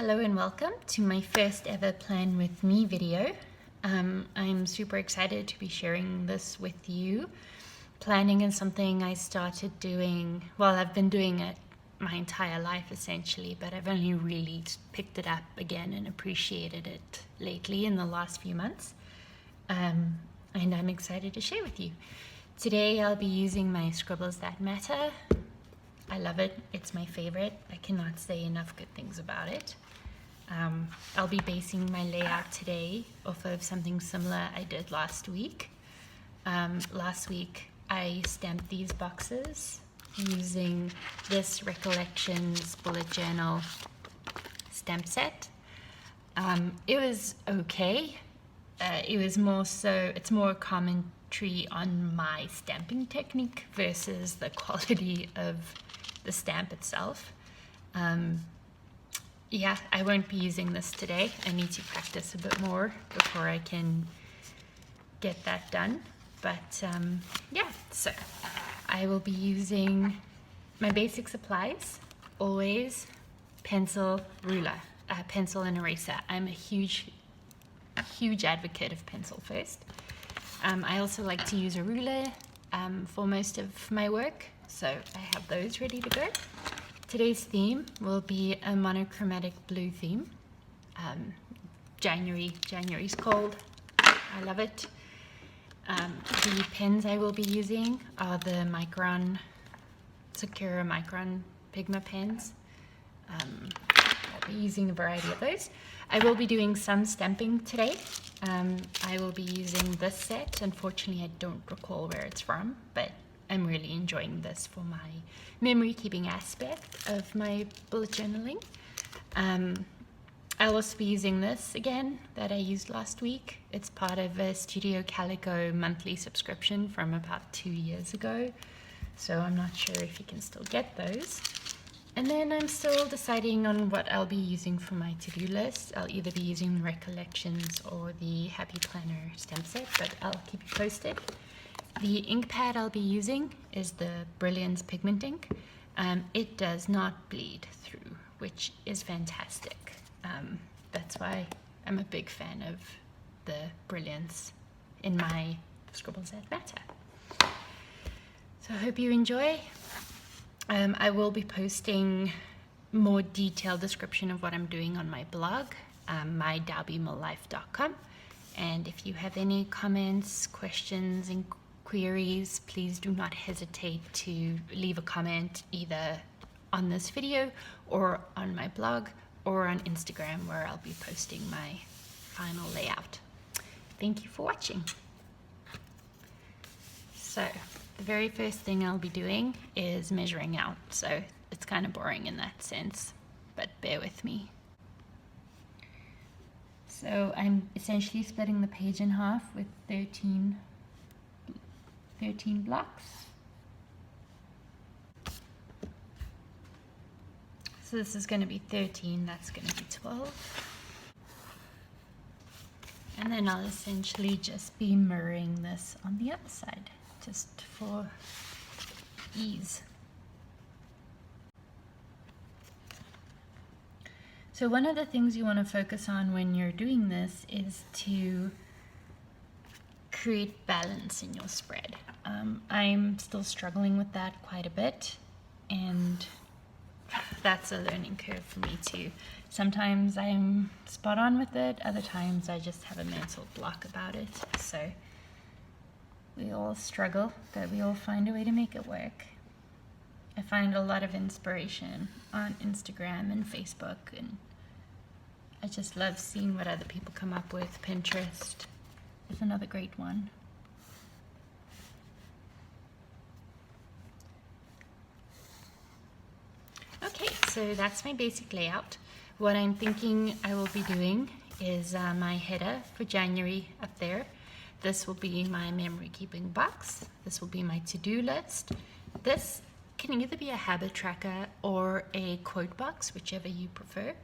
Hello and welcome to my first ever Plan With Me video. I'm super excited to be sharing this with you. Planning is something I started doing, well, I've been doing it my entire life essentially, but I've only really picked it up again and appreciated it lately in the last few months. And I'm excited to share with you. Today I'll be using my Scribbles That Matter. I love it. It's my favorite. I cannot say enough good things about it. I'll be basing my layout today off of something similar I did last week. Last week I stamped these boxes using this Recollections bullet journal stamp set. It was okay. It was more so, it's more a commentary on my stamping technique versus the quality of the stamp itself. Yeah, I won't be using this today. I need to practice a bit more before I can get that done. But yeah, so I will be using my basic supplies, always pencil, ruler, pencil and eraser. I'm a huge advocate of pencil first. I also like to use a ruler for most of my work, so I have those ready to go. Today's theme will be a monochromatic blue theme. January's cold. I love it. The pens I will be using are the Sakura Micron Pigma pens. I'll be using a variety of those. I will be doing some stamping today. I will be using this set. Unfortunately, I don't recall where it's from, but I'm really enjoying this for my memory keeping aspect of my bullet journaling. I'll also be using this again that I used last week. It's part of a Studio Calico monthly subscription from about 2 years ago. So I'm not sure if you can still get those. And then I'm still deciding on what I'll be using for my to-do list. I'll either be using Recollections or the Happy Planner stamp set, but I'll keep you posted. The ink pad I'll be using is the Brilliance pigment ink. It does not bleed through, which is fantastic. That's why I'm a big fan of the Brilliance in my Scribbles That Matter. So I hope you enjoy. I will be posting more detailed description of what I'm doing on my blog, mydowbymilllife.com. And if you have any comments, questions, and queries, please do not hesitate to leave a comment either on this video or on my blog or on Instagram, where I'll be posting my final layout. Thank you for watching. So the very first thing I'll be doing is measuring out. So it's kind of boring in that sense, but bear with me. So I'm essentially splitting the page in half with 13 blocks. So this is going to be 13, that's going to be 12. And then I'll essentially just be mirroring this on the other side, just for ease. So one of the things you want to focus on when you're doing this is to create balance in your spread. I'm still struggling with that quite a bit, and that's a learning curve for me too. Sometimes I'm spot on with it, other times I just have a mental block about it. So we all struggle, but we all find a way to make it work. I find a lot of inspiration on Instagram and Facebook, and I just love seeing what other people come up with. Pinterest is another great one. Okay, so that's my basic layout. What I'm thinking I will be doing is my header for January up there. This will be my memory keeping box. This will be my to-do list. This can either be a habit tracker or a quote box, whichever you prefer.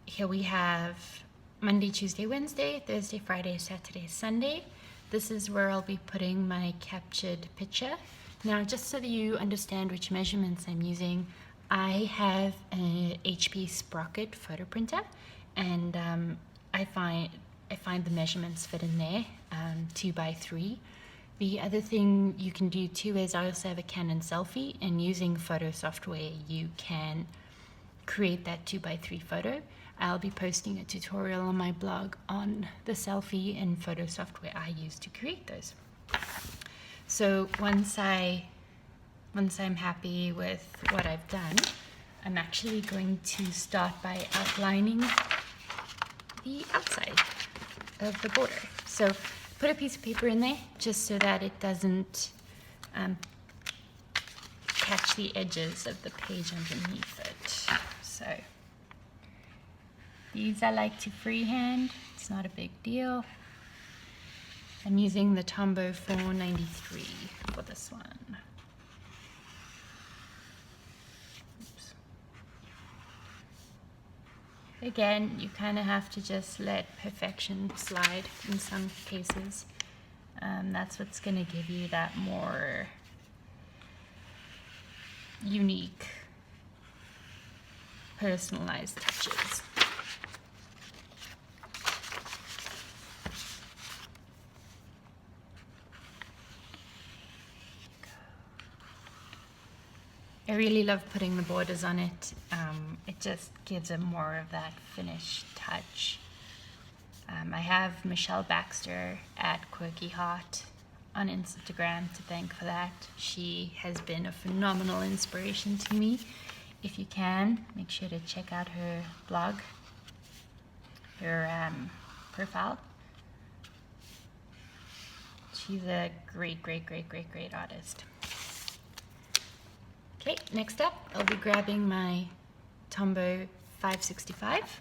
Here we have Monday, Tuesday, Wednesday, Thursday, Friday, Saturday, Sunday. This is where I'll be putting my captured picture. Now, just so that you understand which measurements I'm using, I have a HP Sprocket photo printer, and I find the measurements fit in there, 2x3. The other thing you can do too is I also have a Canon Selphy, and using photo software you can create that 2x3 photo. I'll be posting a tutorial on my blog on the Selphy and photo software I use to create those. So once I'm happy with what I've done, I'm actually going to start by outlining the outside of the border. So put a piece of paper in there just so that it doesn't catch the edges of the page underneath it. So these I like to freehand, it's not a big deal. I'm using the Tombow 493 for this one. Oops. Again, you kind of have to just let perfection slide in some cases. That's what's going to give you that more unique, personalized touches. I really love putting the borders on it. It just gives it more of that finished touch. I have Michelle Baxter at Quirky Heart on Instagram to thank for that. She has been a phenomenal inspiration to me. If you can, make sure to check out her blog, her profile. She's a great artist. Okay, next up, I'll be grabbing my Tombow 565.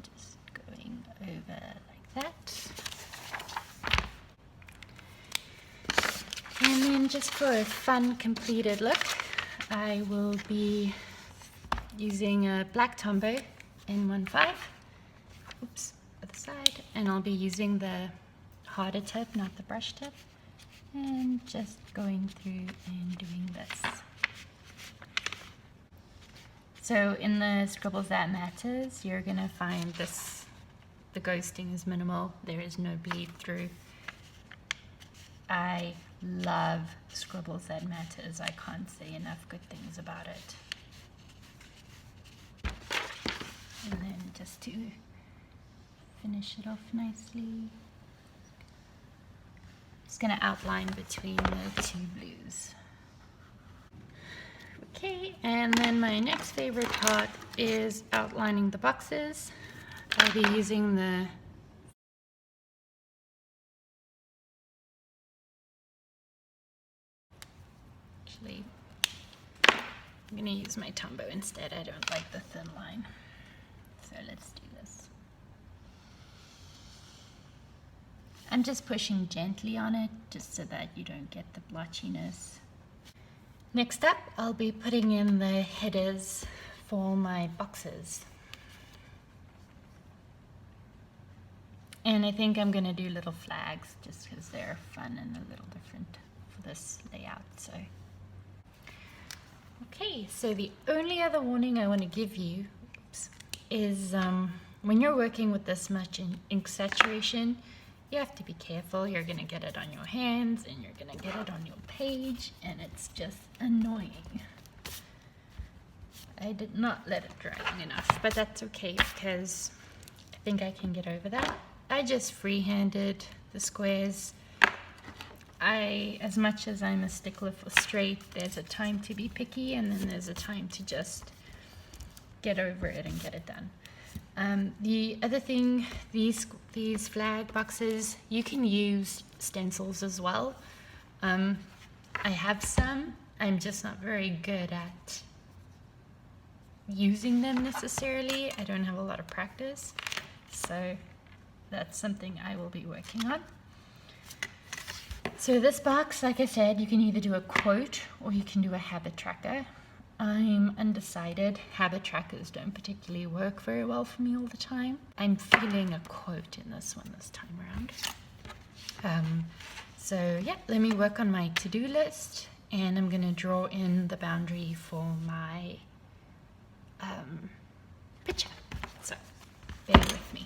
Just going over like that. And then just for a fun completed look, I will be using a black Tombow N15. Oops, other side. And I'll be using the harder tip, not the brush tip. And just going through and doing this. So in the Scribbles That Matters, you're gonna find this, the ghosting is minimal, there is no bleed through. I love Scribbles That Matters, I can't say enough good things about it. And then just to finish it off nicely, just going to outline between the two blues. Okay, and then my next favorite part is outlining the boxes. I'll be using the I'm going to use my Tombow instead. I don't like the thin line. So let's do this. I'm just pushing gently on it just so that you don't get the blotchiness. Next up, I'll be putting in the headers for my boxes. And I think I'm going to do little flags just because they're fun and a little different for this layout. So, okay, so the only other warning I want to give you is when you're working with this much ink saturation, you have to be careful. You're going to get it on your hands and you're going to get it on your page, and it's just annoying. I did not let it dry long enough, but that's okay because I think I can get over that. I just freehanded the squares. As much as I'm a stickler for straight, there's a time to be picky and then there's a time to just get over it and get it done. The other thing, these flag boxes, you can use stencils as well. I have some, I'm just not very good at using them necessarily. I don't have a lot of practice, so that's something I will be working on. So this box, like I said, you can either do a quote or you can do a habit tracker. I'm undecided. Habit trackers don't particularly work very well for me all the time. I'm feeling a quote in this one this time around. So yeah, let me work on my to-do list and I'm going to draw in the boundary for my picture. So bear with me.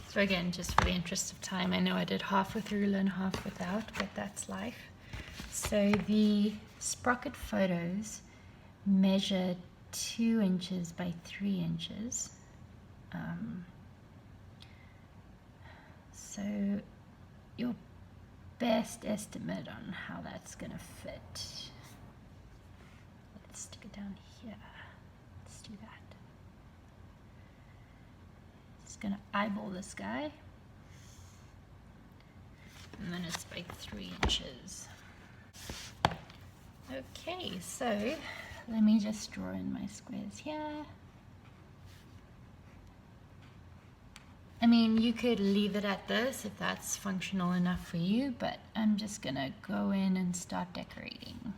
So again, just for the interest of time, I know I did half with ruler and half without, but that's life. So the sprocket photos measure 2 inches by 3 inches. So your best estimate on how that's going to fit. Let's stick it down here. Let's do that. Just going to eyeball this guy. And then it's by 3 inches. Okay, so let me just draw in my squares here. I mean, you could leave it at this if that's functional enough for you, but I'm just gonna go in and start decorating.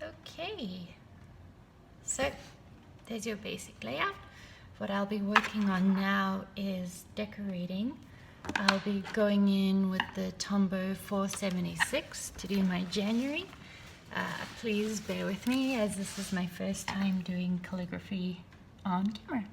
Okay, so there's your basic layout. What I'll be working on now is decorating. I'll be going in with the Tombow 476 to do my January. Please bear with me as this is my first time doing calligraphy on camera.